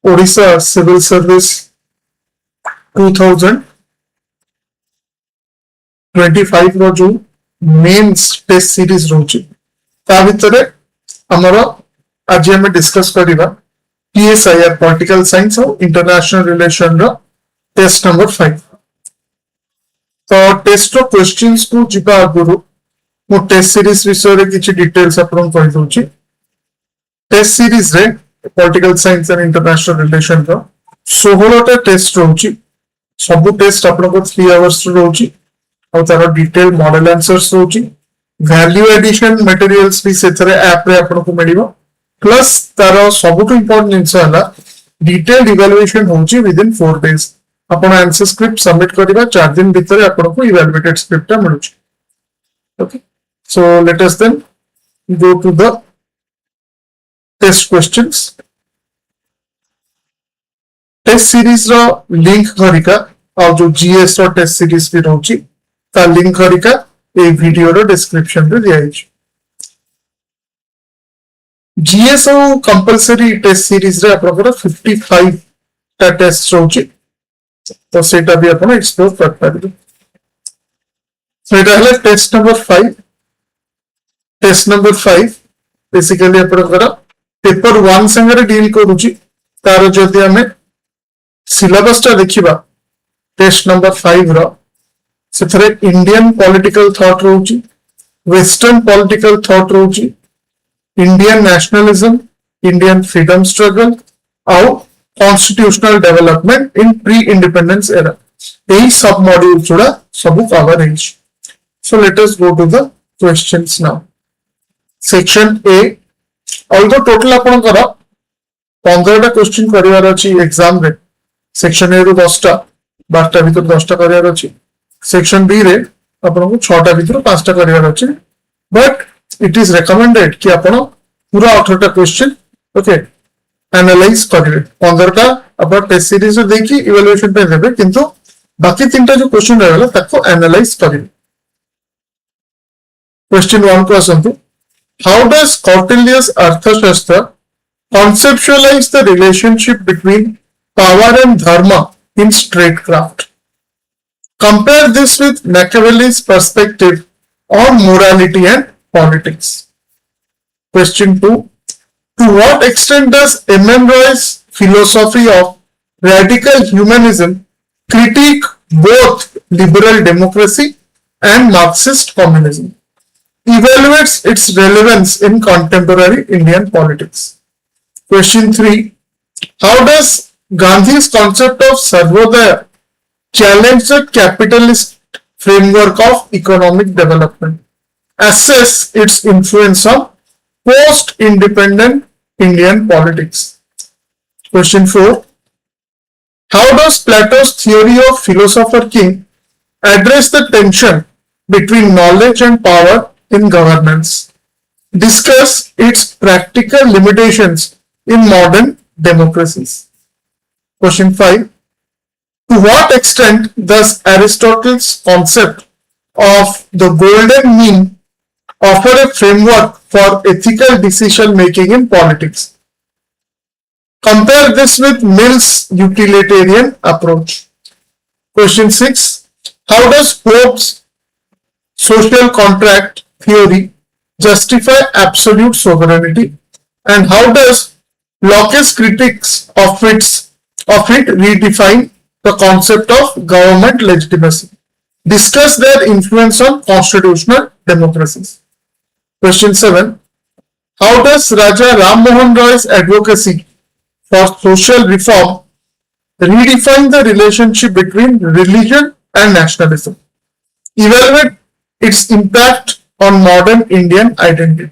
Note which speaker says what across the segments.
Speaker 1: Odisha Civil Service 2025 रो जो mains test series रोची ता भितरे हमर आज हम डिस्कस करिबा PSIR पॉलिटिकल साइंस और इंटरनेशनल रिलेशन रो टेस्ट नंबर 5 तो टेस्ट रो क्वेश्चंस को जिबा आगुरु मो टेस्ट सीरीज विषय रे किछि डिटेल्स आपन कहि दोछि टेस्ट सीरीज रे political science and international relation रो 16 टा टेस्ट रोची सब टेस्ट आपन को 3 आवर्स रोची और तार डिटेल मॉडल आंसर्स रोची वैल्यू एडिशन मटेरियल्स भी सेथरे ऐप रे आपन को मिलिबो प्लस तार सबटु इंपोर्टेंट जिंस हला डिटेल्ड इवैल्यूएशन होची विद इन 4 डेज अपन आंसर स्क्रिप्ट सबमिट करिबा 4 दिन भीतर आपन को इवैल्यूएटेड स्क्रिप्ट मिलुची okay so let us then go to the test questions test series रो लिंक हरिका और जो जीएस रो टेस्ट सीरीज भी रहउची ता लिंक हरिका ए वीडियो रो डिस्क्रिप्शन रे दिया अछि जीएस और कंपलसरी टेस्ट सीरीज रे आपनकर 55 टा टेस्ट रहउची तो सेटा भी अपन एक्सप्लोर कर पारिबे सेटा हला टेस्ट नंबर 5 बेसिकली आपनकर पेपर 1 संगे डील करूची तार जदि हमें सिलेबस टा देखिबा टेस्ट नंबर 5 रो सेथरे इंडियन पॉलिटिकल थॉट रहउची वेस्टर्न पॉलिटिकल थॉट रहउची Indian nationalism Indian freedom struggle और constitutional development in pre independence era यही सब मॉड्यूल जोड़ा सब कवर है so let us go to the questions now section A although total आपन कर 15 टा क्वेश्चन करिवार अछि एग्जाम रे सेक्शन ए रो 10 टा 12 टा भीतर 10 टा करिवार अछि सेक्शन बी रे आपन को 6 टा भीतर 5 टा करिवार अछि बट इट इज रेकमेंडेड कि आपन पूरा 18 टा क्वेश्चन ओके एनालाइज करिवे 15 टा अपन टेस्ट सीरीज रे देखि इवैल्यूएशन पे देबे किंतु बाकी 3 टा जो क्वेश्चन रहला ताको एनालाइज करिवे क्वेश्चन 1 को असंतु हाउ डज कौटिल्यस अर्थशास्त्र conceptualize the relationship between power and dharma in statecraft. Compare this with Machiavelli's perspective on morality and politics. Question 2. To what extent does M.M. Roy's philosophy of radical humanism critique both liberal democracy and Marxist communism? Evaluates its relevance in contemporary Indian politics. Question 3. How does Gandhi's concept of Sarvodaya challenge the capitalist framework of economic development? Assess its influence on post-independent Indian politics. Question 4. How does Plato's theory of philosopher king address the tension between knowledge and power in governance? Discuss its practical limitations in modern democracies. Question 5. To what extent does Aristotle's concept of the golden mean offer a framework for ethical decision making in politics? Compare this with Mill's utilitarian approach. Question 6. How does Pope's social contract theory justify absolute sovereignty? And how does Locke's critics of it redefine the concept of government legitimacy? Discuss their influence on constitutional democracies. Question 7. How does Raja Ram Mohan Roy's advocacy for social reform redefine the relationship between religion and nationalism? Evaluate its impact on modern Indian identity.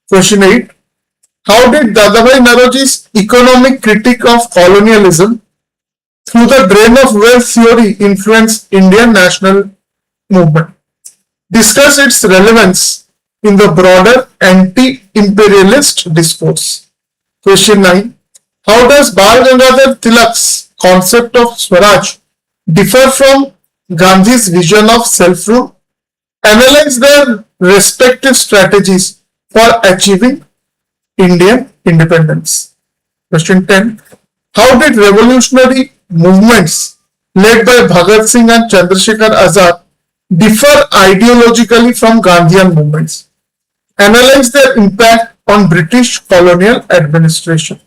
Speaker 1: Question 8. How did Dadabhai Naroji's economic critique of colonialism through the drain of wealth theory influence Indian national movement? Discuss its relevance in the broader anti-imperialist discourse. Question 9. How does Bal Gangadhar Tilak's concept of Swaraj differ from Gandhi's vision of self-rule? Analyze their respective strategies for achieving Indian independence. Question 10. How did revolutionary movements led by Bhagat Singh and Chandrasekhar Azad differ ideologically from Gandhian movements? Analyze their impact on British colonial administration.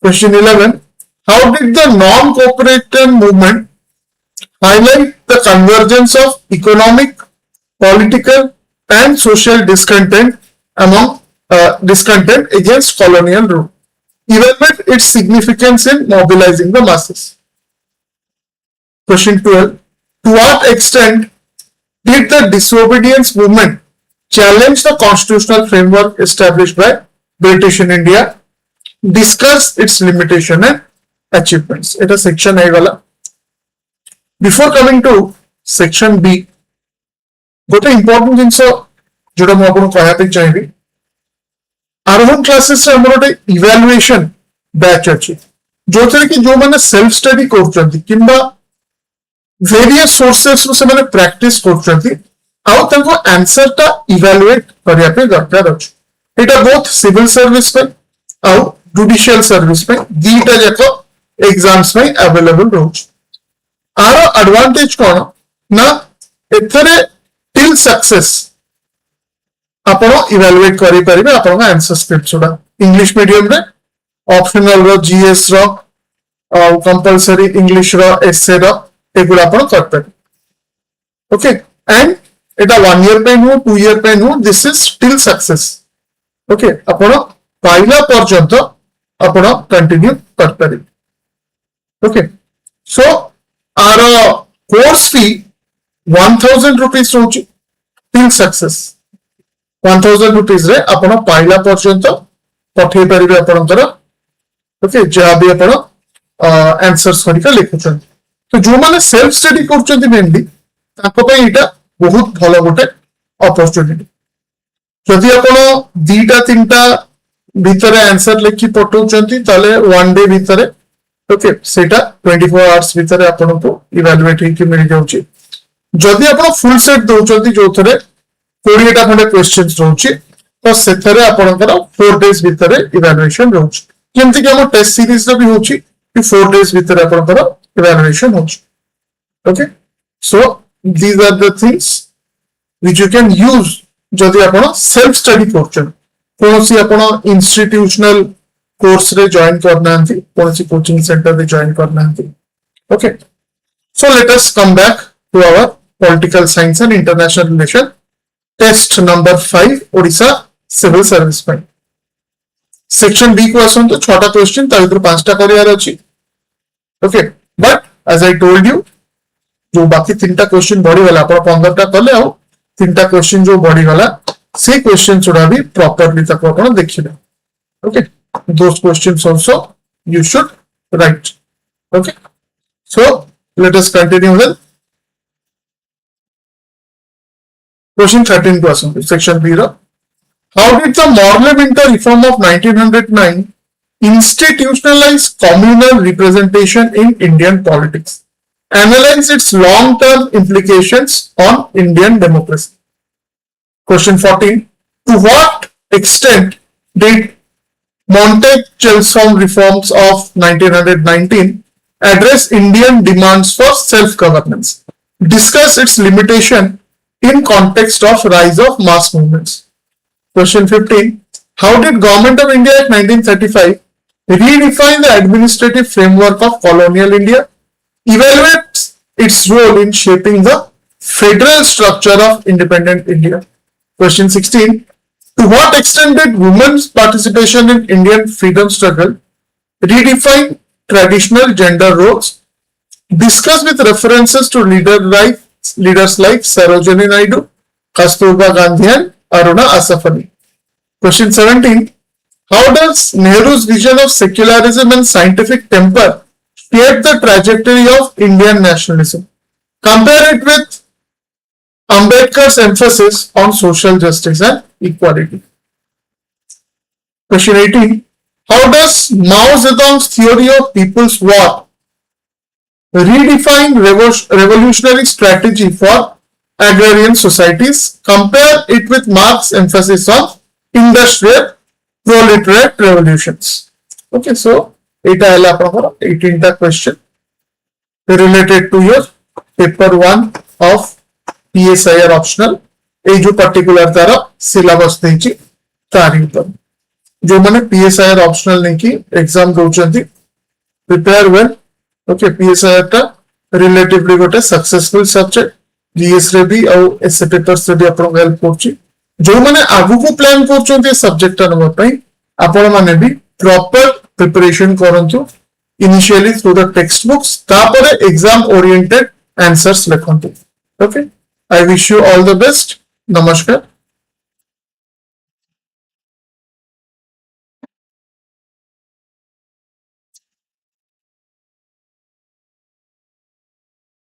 Speaker 1: Question 11. How did the non-cooperation movement highlight the convergence of economic, political, and social discontent among discontent against colonial rule, evaluate its significance in mobilizing the masses? Question 12. To what extent did the disobedience movement challenge the constitutional framework established by British in India? Discuss its limitation and achievements. It is section A wala. Before coming to section B, गोटे important जिनस जोटा मुझे आपको कहते चाहिए आरोहण classes रे हमर गोटे इवैल्यूएशन बैच अछि जो थे कि जो माने सेल्फ स्टडी करछंती किंबा वेरियस सोर्सेस रो से माने प्रैक्टिस करछंती आउ तंको आंसर ता इवैल्यूएट करिया पे दरकार अछि एटा बोथ सिविल सर्विस पे आउ जुडिशियल सर्विस पे दीटा जाको एग्जाम्स में अवेलेबल रोज आरो एडवांटेज कोन ना एथरे टिल सक्सेस आपण इवैल्यूएट करि परिबे आपण का आंसर स्क्रिप्ट छोड़ा इंग्लिश मीडियम रे ऑप्शनल रो जीएस रो कंपलसरी इंग्लिश रो एसे रो एगुला आपण करते ओके एंड एटा 1 ईयर पे नो 2 ईयर पे no this is till success okay आपण पाइला पर्यंत आपण कंटिन्यू करते okay so our course fee 1000 rupees रोची टिल सक्सेस 1000 रुपीस रे आपण पाइला पर्यंत पठे परिबे आपनकर ओके जहां भी आपण आंसर्स करिका लिखुछन तो जो माने सेल्फ स्टडी करछन मेनली ताको पे एटा बहुत भलो गोटे अपॉर्चुनिटी जदि आपण दीटा तीनटा भीतर आंसर लिखि पठौछंती ताले वन डे भीतर ओके सेटा 24 आवर्स भीतर आपण को इवैल्यूएट हेकि मिल जाउची जदि आपण फुल सेट दउछंती जो थरे 20 टा खंडे क्वेश्चंस रहउची तो सेथरे आपनकर 4 डेज भीतर इवैल्यूएशन रहउची केमति कि हम टेस्ट सीरीज रे भी होची कि 4 डेज भीतर आपनकर इवैल्यूएशन होची okay so these are the things which you can use जदि आपण सेल्फ स्टडी करछन कोनोसी आपण इंस्टीट्यूशनल कोर्स रे जॉइन करनांती कोनोसी कोचिंग सेंटर रे जॉइन करनांती okay so let us come back to our political science and international relation test number 5 Odisha civil service पे सेक्शन बी को आसन तो छोटा क्वेश्चन ता भीतर पांचटा करियार अछि okay but as I told you जो बाकी तीनटा क्वेश्चन बढ़ी गला आपण 15टा करले आ तीनटा क्वेश्चन जो बढ़ी गला से क्वेश्चन छोड़ा भी प्रॉपर्ली तक आपण देखिबे okay those questions also you should write okay so let us continue with Question 13 to us, section B. How did the Morley-Winter reform of 1909 institutionalize communal representation in Indian politics? Analyze its long-term implications on Indian democracy. Question 14. To what extent did Montague-Chelmsford reforms of 1919 address Indian demands for self-governance? Discuss its limitation in context of rise of mass movements. Question 15. How did Government of India at 1935 redefine the administrative framework of colonial India? Evaluate its role in shaping the federal structure of independent India. Question 16. To what extent did women's participation in Indian freedom struggle redefine traditional gender roles? Discuss with references to leaders like Sarojini Naidu, Kasturba Gandhi and Aruna Asaf Ali. Question 17. How does Nehru's vision of secularism and scientific temper shape the trajectory of Indian nationalism? Compare it with Ambedkar's emphasis on social justice and equality. Question 18. How does Mao Zedong's theory of people's war redefine revolutionary strategy for agrarian societies? Compare it with Marx's emphasis on industrial proletariat revolutions. Okay so एटा हैला आपनकर 18 टा question related to your paper 1 of PSIR optional ए जो particular तारा syllabus देछि तारि ऊपर जो माने PSIR optional नहीं कि एग्जाम दोचंती प्रिपेयर वेल ओके PSIR टा रिलेटिवली गोटे सक्सेसफुल सब्जेक्ट जीएस रे भी और एसए पेपर्स रे भी आपन हेल्प करछि जो माने आगु को प्लान करचंती सब्जेक्ट टा नंबर पई आपन माने भी प्रॉपर प्रिपरेशन करंतु initially through the textbooks तापरे exam oriented answers लिखंतु okay I wish you all the best नमस्कार